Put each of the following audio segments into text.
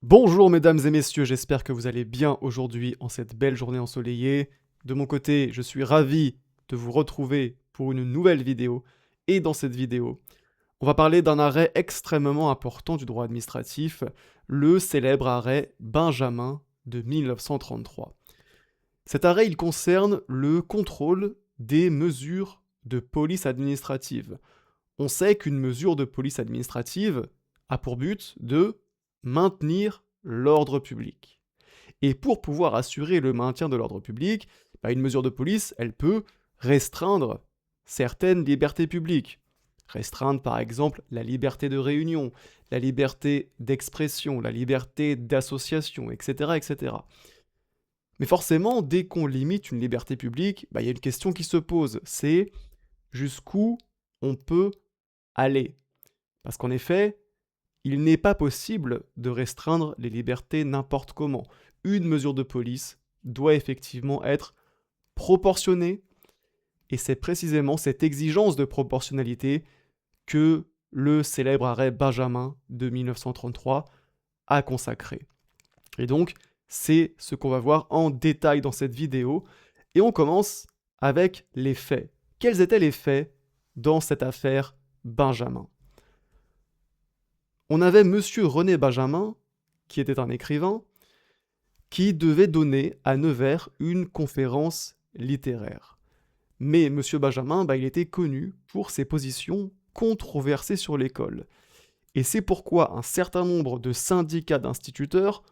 Bonjour mesdames et messieurs, j'espère que vous allez bien aujourd'hui en cette belle journée ensoleillée. De mon côté, je suis ravi de vous retrouver pour une nouvelle vidéo. Et dans cette vidéo, on va parler d'un arrêt extrêmement important du droit administratif, le célèbre arrêt Benjamin de 1933. Cet arrêt, il concerne le contrôle des mesures de police administrative. On sait qu'une mesure de police administrative a pour but de maintenir l'ordre public. Et pour pouvoir assurer le maintien de l'ordre public, une mesure de police, elle peut restreindre certaines libertés publiques. Restreindre par exemple la liberté de réunion, la liberté d'expression, la liberté d'association, etc., etc. Mais forcément, dès qu'on limite une liberté publique, il y a une question qui se pose, c'est jusqu'où on peut aller. Parce qu'en effet, il n'est pas possible de restreindre les libertés n'importe comment. Une mesure de police doit effectivement être proportionnée, et c'est précisément cette exigence de proportionnalité que le célèbre arrêt Benjamin de 1933 a consacré. Et donc, c'est ce qu'on va voir en détail dans cette vidéo, et on commence avec les faits. Quels étaient les faits dans cette affaire Benjamin? On avait Monsieur René Benjamin, qui était un écrivain, qui devait donner à Nevers une conférence littéraire. Mais Monsieur Benjamin, il était connu pour ses positions controversées sur l'école. Et c'est pourquoi un certain nombre de syndicats d'instituteurs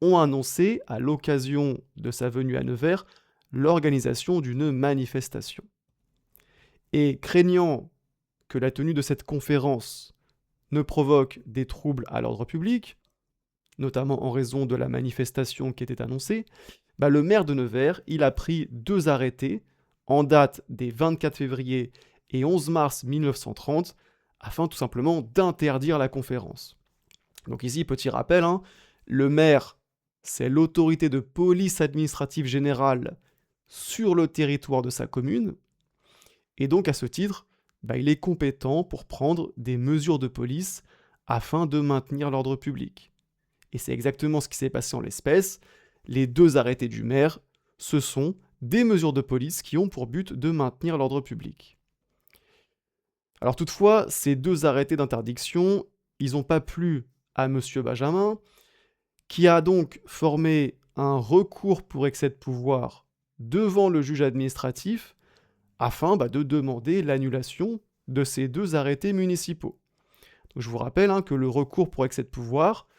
ont annoncé, à l'occasion de sa venue à Nevers, l'organisation d'une manifestation. Et craignant que la tenue de cette conférence ne provoque des troubles à l'ordre public, notamment en raison de la manifestation qui était annoncée, le maire de Nevers, il a pris 2 arrêtés en date des 24 février et 11 mars 1930 afin tout simplement d'interdire la conférence. Donc ici, petit rappel, le maire, c'est l'autorité de police administrative générale sur le territoire de sa commune, et donc à ce titre, il est compétent pour prendre des mesures de police afin de maintenir l'ordre public. Et c'est exactement ce qui s'est passé en l'espèce. Les 2 arrêtés du maire, ce sont des mesures de police qui ont pour but de maintenir l'ordre public. Alors toutefois, ces 2 arrêtés d'interdiction, ils n'ont pas plu à Monsieur Benjamin, qui a donc formé un recours pour excès de pouvoir devant le juge administratif afin de demander l'annulation de ces 2 arrêtés municipaux. Donc, je vous rappelle que le recours pour excès de pouvoir,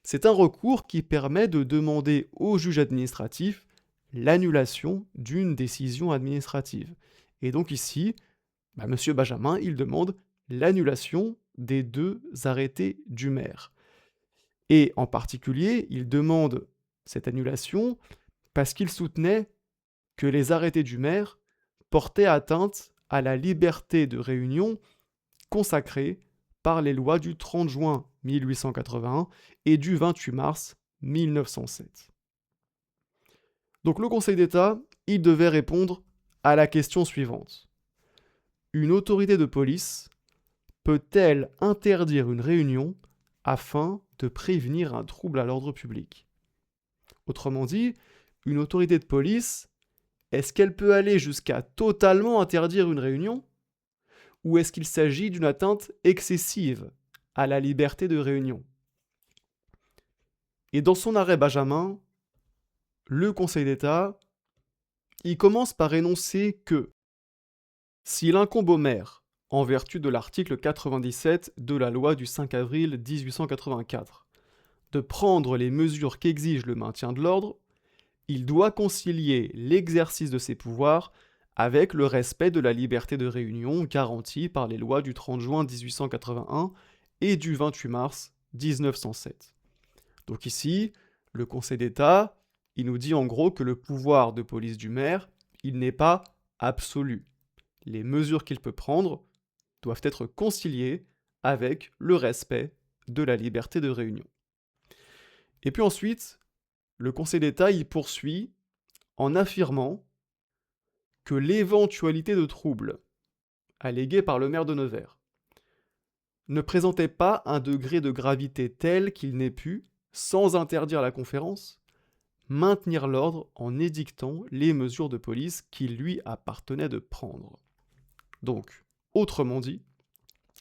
c'est un recours qui permet de demander au juge administratif l'annulation d'une décision administrative. Et donc ici, Monsieur Benjamin, il demande l'annulation des 2 arrêtés du maire. Et en particulier, il demande cette annulation parce qu'il soutenait que les arrêtés du maire portaient atteinte à la liberté de réunion consacrée par les lois du 30 juin 1881 et du 28 mars 1907. Donc le Conseil d'État, il devait répondre à la question suivante. Une autorité de police peut-elle interdire une réunion afin de prévenir un trouble à l'ordre public? Autrement dit, une autorité de police, est-ce qu'elle peut aller jusqu'à totalement interdire une réunion? Ou est-ce qu'il s'agit d'une atteinte excessive à la liberté de réunion? Et dans son arrêt Benjamin, le Conseil d'État, il commence par énoncer que s'il incombe au maire, en vertu de l'article 97 de la loi du 5 avril 1884, de prendre les mesures qu'exige le maintien de l'ordre, il doit concilier l'exercice de ses pouvoirs avec le respect de la liberté de réunion garantie par les lois du 30 juin 1881 et du 28 mars 1907. Donc ici, le Conseil d'État, il nous dit en gros que le pouvoir de police du maire, il n'est pas absolu. Les mesures qu'il peut prendre doivent être conciliées avec le respect de la liberté de réunion. Et puis ensuite, le Conseil d'État y poursuit en affirmant que l'éventualité de troubles allégués par le maire de Nevers ne présentait pas un degré de gravité tel qu'il n'ait pu, sans interdire la conférence, maintenir l'ordre en édictant les mesures de police qu'il lui appartenait de prendre. Donc, autrement dit,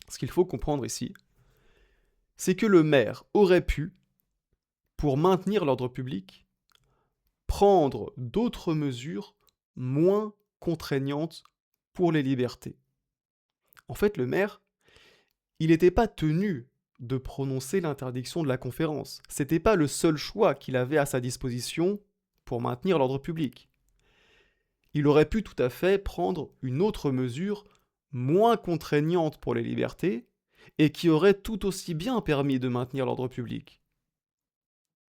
ce qu'il faut comprendre ici, c'est que le maire aurait pu, pour maintenir l'ordre public, prendre d'autres mesures moins contraignantes pour les libertés. En fait, le maire, il n'était pas tenu de prononcer l'interdiction de la conférence. C'était pas le seul choix qu'il avait à sa disposition pour maintenir l'ordre public. Il aurait pu tout à fait prendre une autre mesure moins contraignante pour les libertés et qui aurait tout aussi bien permis de maintenir l'ordre public.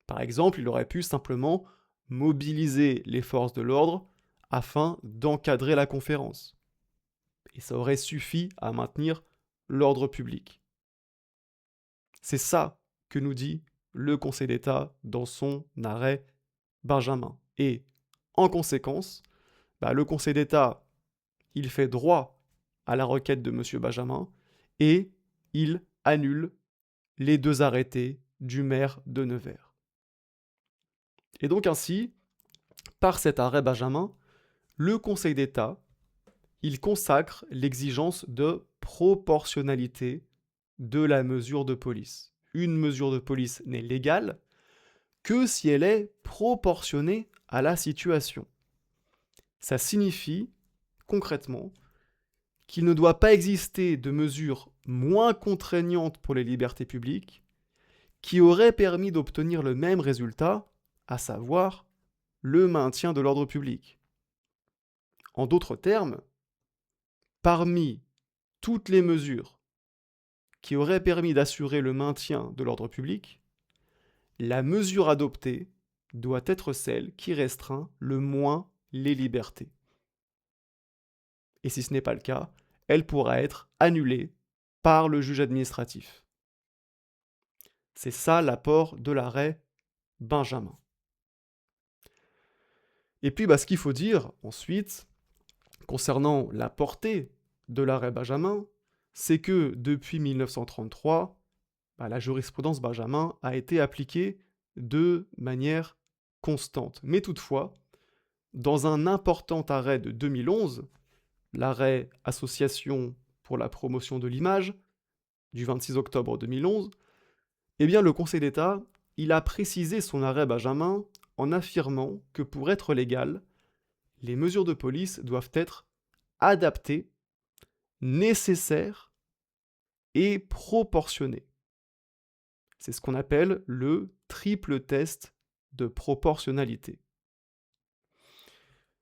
Par exemple, il aurait pu simplement mobiliser les forces de l'ordre afin d'encadrer la conférence. Et ça aurait suffi à maintenir l'ordre public. C'est ça que nous dit le Conseil d'État dans son arrêt Benjamin. Et en conséquence, le Conseil d'État, il fait droit à la requête de M. Benjamin et il annule les 2 arrêtés du maire de Nevers. Et donc ainsi, par cet arrêt Benjamin, le Conseil d'État, il consacre l'exigence de proportionnalité de la mesure de police. Une mesure de police n'est légale que si elle est proportionnée à la situation. Ça signifie, concrètement, qu'il ne doit pas exister de mesures moins contraignantes pour les libertés publiques qui auraient permis d'obtenir le même résultat, à savoir le maintien de l'ordre public. En d'autres termes, parmi toutes les mesures qui auraient permis d'assurer le maintien de l'ordre public, la mesure adoptée doit être celle qui restreint le moins les libertés. Et si ce n'est pas le cas, elle pourra être annulée par le juge administratif. C'est ça l'apport de l'arrêt Benjamin. Et puis ce qu'il faut dire ensuite, concernant la portée de l'arrêt Benjamin, c'est que depuis 1933, la jurisprudence Benjamin a été appliquée de manière constante. Mais toutefois, dans un important arrêt de 2011, l'arrêt Association pour la promotion de l'image du 26 octobre 2011, le Conseil d'État, il a précisé son arrêt Benjamin en affirmant que pour être légales, les mesures de police doivent être adaptées, nécessaires et proportionnées. C'est ce qu'on appelle le triple test de proportionnalité.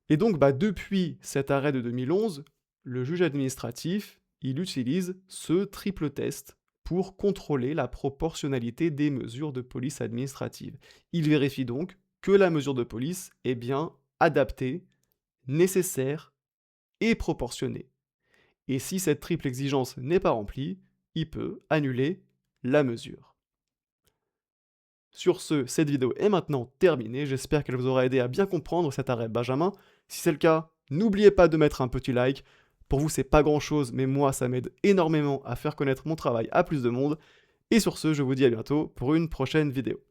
Et donc, depuis cet arrêt de 2011, le juge administratif, il utilise ce triple test pour contrôler la proportionnalité des mesures de police administrative. Il vérifie donc que la mesure de police est bien adaptée, nécessaire et proportionnée. Et si cette triple exigence n'est pas remplie, il peut annuler la mesure. Sur ce, cette vidéo est maintenant terminée. J'espère qu'elle vous aura aidé à bien comprendre cet arrêt Benjamin. Si c'est le cas, n'oubliez pas de mettre un petit like. Pour vous, c'est pas grand chose, mais moi, ça m'aide énormément à faire connaître mon travail à plus de monde. Et sur ce, je vous dis à bientôt pour une prochaine vidéo.